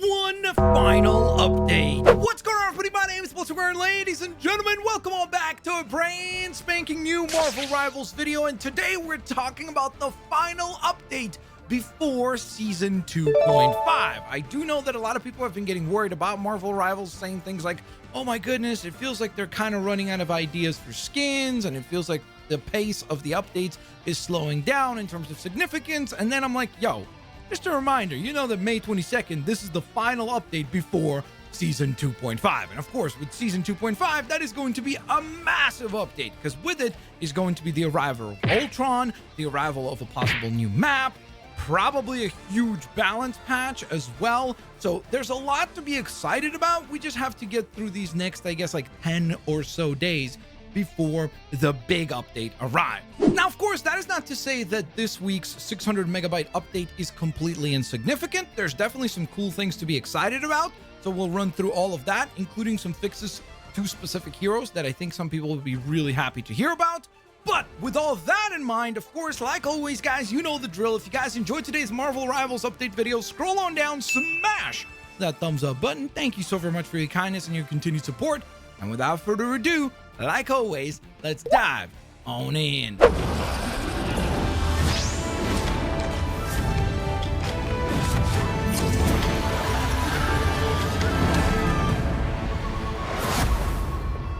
one final update. What's going on, everybody? My name is Blitzwinger, and ladies and gentlemen, welcome on back to a brand spanking new Marvel Rivals video. And today we're talking about the final update before season 2.5. I do know that a lot of people have been getting worried about Marvel Rivals, saying things like, oh my goodness, it feels like they're kind of running out of ideas for skins, and it feels like the pace of the updates is slowing down in terms of significance. And then I'm like, yo, just a reminder, you know that May 22nd, this is the final update before season 2.5. And of course, with season 2.5, that is going to be a massive update, because with it is going to be the arrival of Ultron, the arrival of a possible new map, probably a huge balance patch as well. So there's a lot to be excited about. We just have to get through these next, I guess, like 10 or so days before the big update arrives. Now, of course, that is not to say that this week's 600 megabyte update is completely insignificant. There's definitely some cool things to be excited about. So we'll run through all of that, including some fixes to specific heroes that I think some people will be really happy to hear about. But with all that in mind, of course, like always, guys, you know the drill. If you guys enjoyed today's Marvel Rivals update video, scroll on down, smash that thumbs up button. Thank you so very much for your kindness and your continued support. And without further ado, like always, let's dive on in.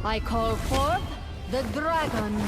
I call forth the dragon.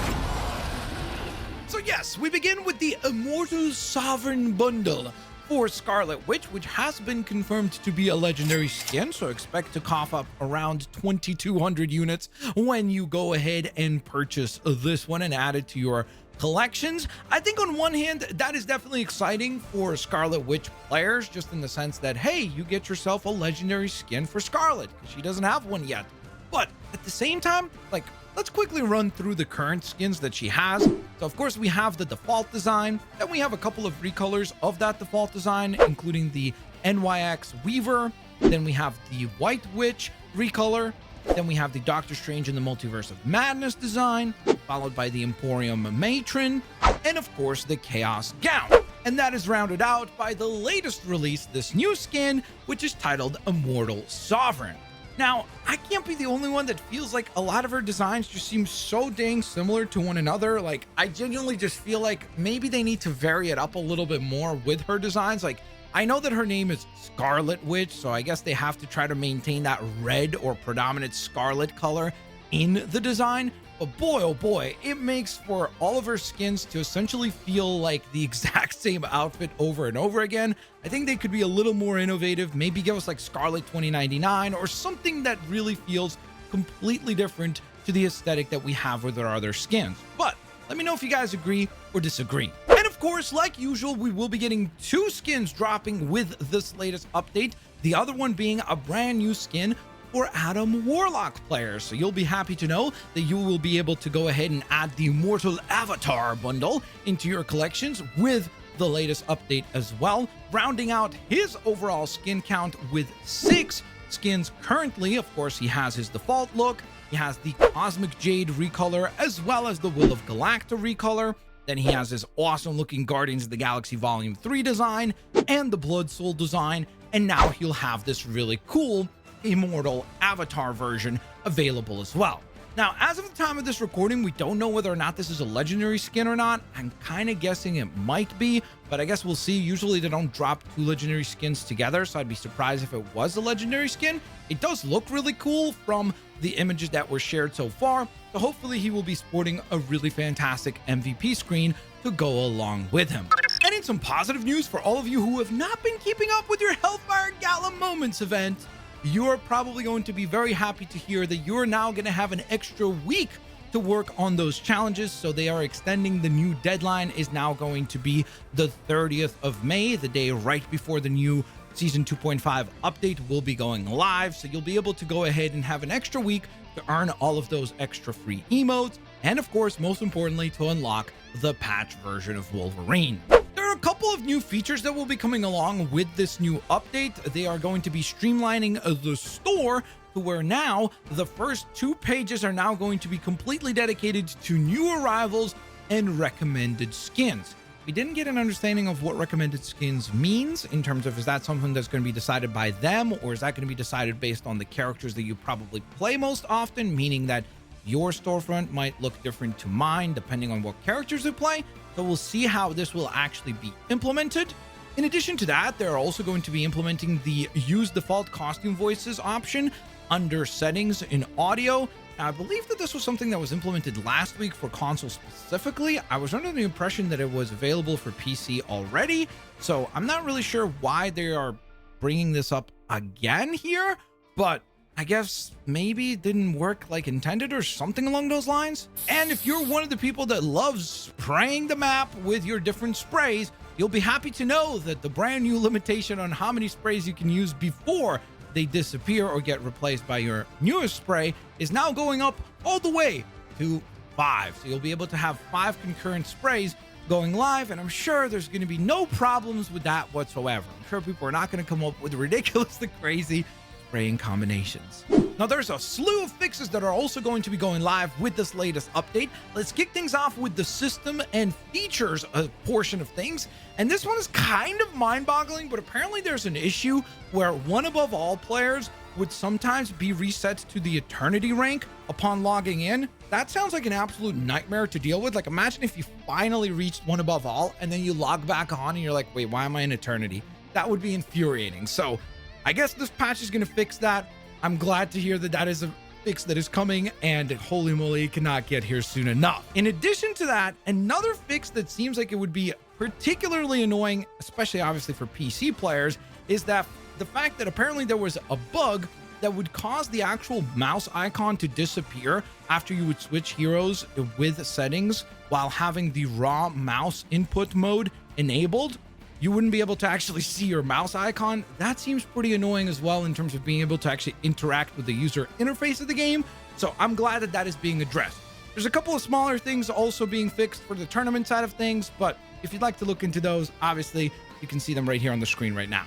So yes, we begin with the Immortal Sovereign bundle for Scarlet Witch, which has been confirmed to be a legendary skin, so expect to cough up around 2,200 units when you go ahead and purchase this one and add it to your collections. I think on one hand, that is definitely exciting for Scarlet Witch players, just in the sense that, hey, you get yourself a legendary skin for Scarlet, because she doesn't have one yet. But at the same time, like, let's quickly run through the current skins that she has. So of course we have the default design, then we have a couple of recolors of that default design, including the NYX Weaver, then we have the White Witch recolor, then we have the Doctor Strange in the Multiverse of Madness design, followed by the Emporium Matron, and of course the Chaos Gown. And that is rounded out by the latest release, this new skin, which is titled Immortal Sovereign. Now, I can't be the only one that feels like a lot of her designs just seem so dang similar to one another. Like, I genuinely just feel like maybe they need to vary it up a little bit more with her designs. Like, I know that her name is Scarlet Witch, so I guess they have to try to maintain that red or predominant scarlet color in the design. But boy, oh boy, it makes for all of her skins to essentially feel like the exact same outfit over and over again. I think they could be a little more innovative, maybe give us like Scarlet 2099 or something that really feels completely different to the aesthetic that we have with our other skins. But let me know if you guys agree or disagree. And of course, like usual, we will be getting two skins dropping with this latest update, the other one being a brand new skin for Adam Warlock players. So you'll be happy to know that you will be able to go ahead and add the Immortal Avatar bundle into your collections with the latest update as well, rounding out his overall skin count with 6 skins currently. Of course, he has his default look, he has the Cosmic Jade recolor, as well as the Will of Galacta recolor. Then he has his awesome looking Guardians of the Galaxy Volume 3 design and the Blood Soul design. And now he'll have this really cool Immortal Avatar version available as well. Now, as of the time of this recording, we don't know whether or not this is a legendary skin or not. I'm kind of guessing it might be, but I guess we'll see. Usually they don't drop 2 legendary skins together, so I'd be surprised if it was a legendary skin. It does look really cool from the images that were shared so far, so hopefully he will be sporting a really fantastic MVP screen to go along with him. And in some positive news for all of you who have not been keeping up with your Hellfire Gala Moments event, you're probably going to be very happy to hear that you're now going to have an extra week to work on those challenges. So they are extending the new deadline is now going to be the 30th of May, the day right before the new season 2.5 update will be going live. So you'll be able to go ahead and have an extra week to earn all of those extra free emotes. And of course, most importantly, to unlock the patch version of Wolverine. There are a couple of new features that will be coming along with this new update. They are going to be streamlining the store to where now the first 2 pages are now going to be completely dedicated to new arrivals and recommended skins. we didn't get an understanding of what recommended skins means in terms of, is that something that's going to be decided by them, or is that going to be decided based on the characters that you probably play most often, meaning that your storefront might look different to mine depending on what characters you play. So we'll see how this will actually be implemented. In addition to that, they're also going to be implementing the use default costume voices option under settings in audio. Now, I believe that this was something that was implemented last week for console specifically. I was under the impression that it was available for PC already, so I'm not really sure why they are bringing this up again here, but I guess maybe it didn't work like intended or something along those lines. And if you're one of the people that loves spraying the map with your different sprays, you'll be happy to know that the brand new limitation on how many sprays you can use before they disappear or get replaced by your newest spray is now going up all the way to 5. So you'll be able to have 5 concurrent sprays going live, and I'm sure there's going to be no problems with that whatsoever. I'm sure people are not going to come up with ridiculously crazy spraying combinations. Now, there's a slew of fixes that are also going to be going live with this latest update. Let's kick things off with the system and features portion of things. And this one is kind of mind-boggling, but apparently there's an issue where one above all players would sometimes be reset to the eternity rank upon logging in. That sounds like an absolute nightmare to deal with. Like, imagine if you finally reached one above all and then you log back on and you're like, wait, why am I in eternity? That would be infuriating. So I guess this patch is going to fix that. I'm glad to hear that that is a fix that is coming, and holy moly, it cannot get here soon enough. In addition to that, another fix that seems like it would be particularly annoying, especially obviously for PC players, is that the fact that apparently there was a bug that would cause the actual mouse icon to disappear after you would switch heroes with settings while having the raw mouse input mode enabled. You wouldn't be able to actually see your mouse icon. That seems pretty annoying as well in terms of being able to actually interact with the user interface of the game. So I'm glad that that is being addressed. There's a couple of smaller things also being fixed for the tournament side of things, but if you'd like to look into those, obviously you can see them right here on the screen right now.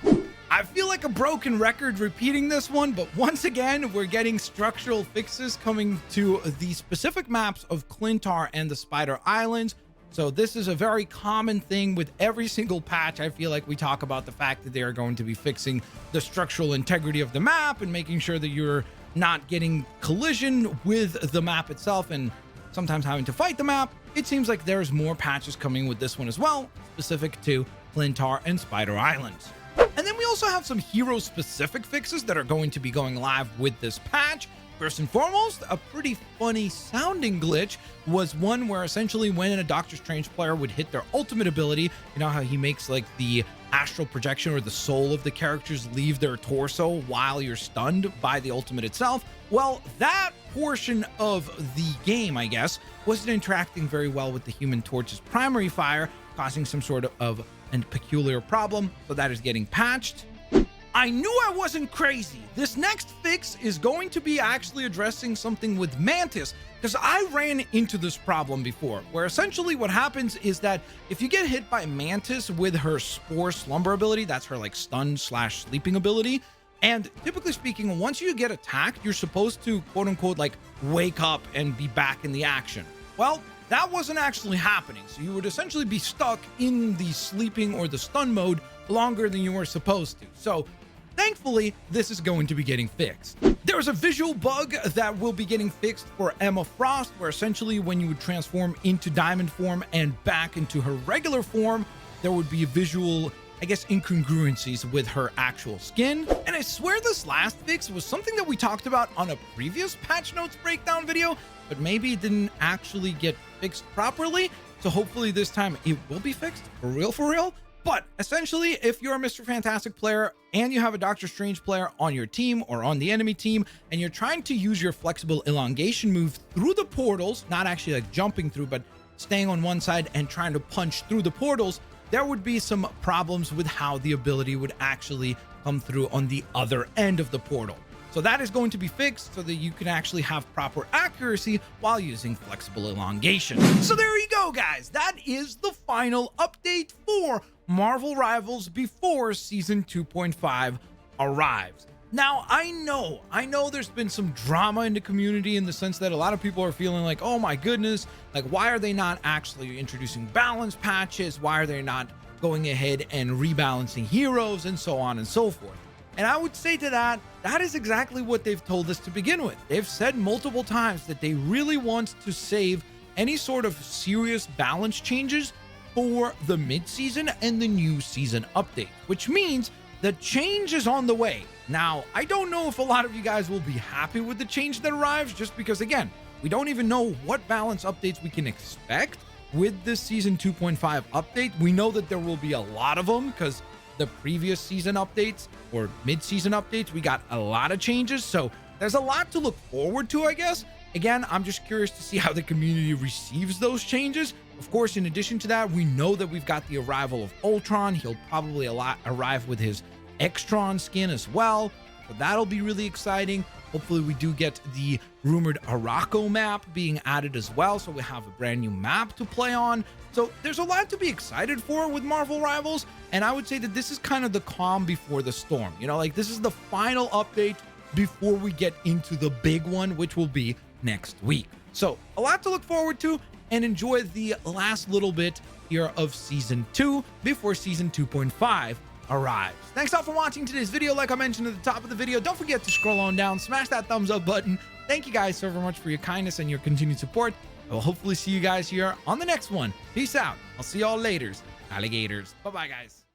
I feel like a broken record repeating this one, but once again, we're getting structural fixes coming to the specific maps of Clintar and the Spider Islands. So this is a very common thing with every single patch. I feel like we talk about the fact that they are going to be fixing the structural integrity of the map and making sure that you're not getting collision with the map itself and sometimes having to fight the map. It seems like there's more patches coming with this one as well, specific to Clintar and Spider Islands. And then we also have some hero-specific fixes that are going to be going live with this patch. First and foremost, a pretty funny sounding glitch was one where essentially when a Doctor Strange player would hit their ultimate ability, you know how he makes like the astral projection or the soul of the characters leave their torso while you're stunned by the ultimate itself? Well, that portion of the game, I guess, wasn't interacting very well with the Human Torch's primary fire, causing some sort of a peculiar problem, so that is getting patched. I knew I wasn't crazy. This next fix is going to be actually addressing something with Mantis, because I ran into this problem before, where essentially what happens is that if you get hit by Mantis with her Spore Slumber ability, that's her like stun/sleeping ability, and typically speaking, once you get attacked, you're supposed to quote unquote like wake up and be back in the action. Well, that wasn't actually happening, so you would essentially be stuck in the sleeping or the stun mode longer than you were supposed to. So thankfully, this is going to be getting fixed. There's a visual bug that will be getting fixed for Emma Frost, where essentially when you would transform into diamond form and back into her regular form, there would be visual, I guess, incongruencies with her actual skin. And I swear this last fix was something that we talked about on a previous patch notes breakdown video, but maybe it didn't actually get fixed properly. So hopefully this time it will be fixed for real. But essentially, if you're a Mr. Fantastic player and you have a Doctor Strange player on your team or on the enemy team, and you're trying to use your flexible elongation move through the portals, not actually like jumping through, but staying on one side and trying to punch through the portals, there would be some problems with how the ability would actually come through on the other end of the portal. So that is going to be fixed so that you can actually have proper accuracy while using flexible elongation. So there you go, guys. That is the final update for Marvel Rivals before Season 2.5 arrives. Now, I know there's been some drama in the community in the sense that a lot of people are feeling like, oh my goodness, like why are they not actually introducing balance patches? Why are they not going ahead and rebalancing heroes and so on and so forth? And I would say to that, that is exactly what they've told us to begin with. They've said multiple times that they really want to save any sort of serious balance changes for the mid-season and the new season update, which means the change is on the way. Now, I don't know if a lot of you guys will be happy with the change that arrives, just because, again, we don't even know what balance updates we can expect with this Season 2.5 update. We know that there will be a lot of them because the previous season updates or mid-season updates, we got a lot of changes. So there's a lot to look forward to, I guess. Again, I'm just curious to see how the community receives those changes. Of course, in addition to that, we know that we've got the arrival of Ultron. He'll probably arrive with his Extron skin as well, so that'll be really exciting. Hopefully we do get the rumored Araco map being added as well, so we have a brand new map to play on. So there's a lot to be excited for with Marvel Rivals, and I would say that this is kind of the calm before the storm. You know, like this is the final update before we get into the big one, which will be next week. So a lot to look forward to, and enjoy the last little bit here of Season 2 before Season 2.5 arrives. Thanks all for watching today's video. Like I mentioned at the top of the video, don't forget to scroll on down, smash that thumbs up button. Thank you guys so very much for your kindness and your continued support. I will hopefully see you guys here on the next one. Peace out. I'll see y'all later, alligators. Bye-bye, guys.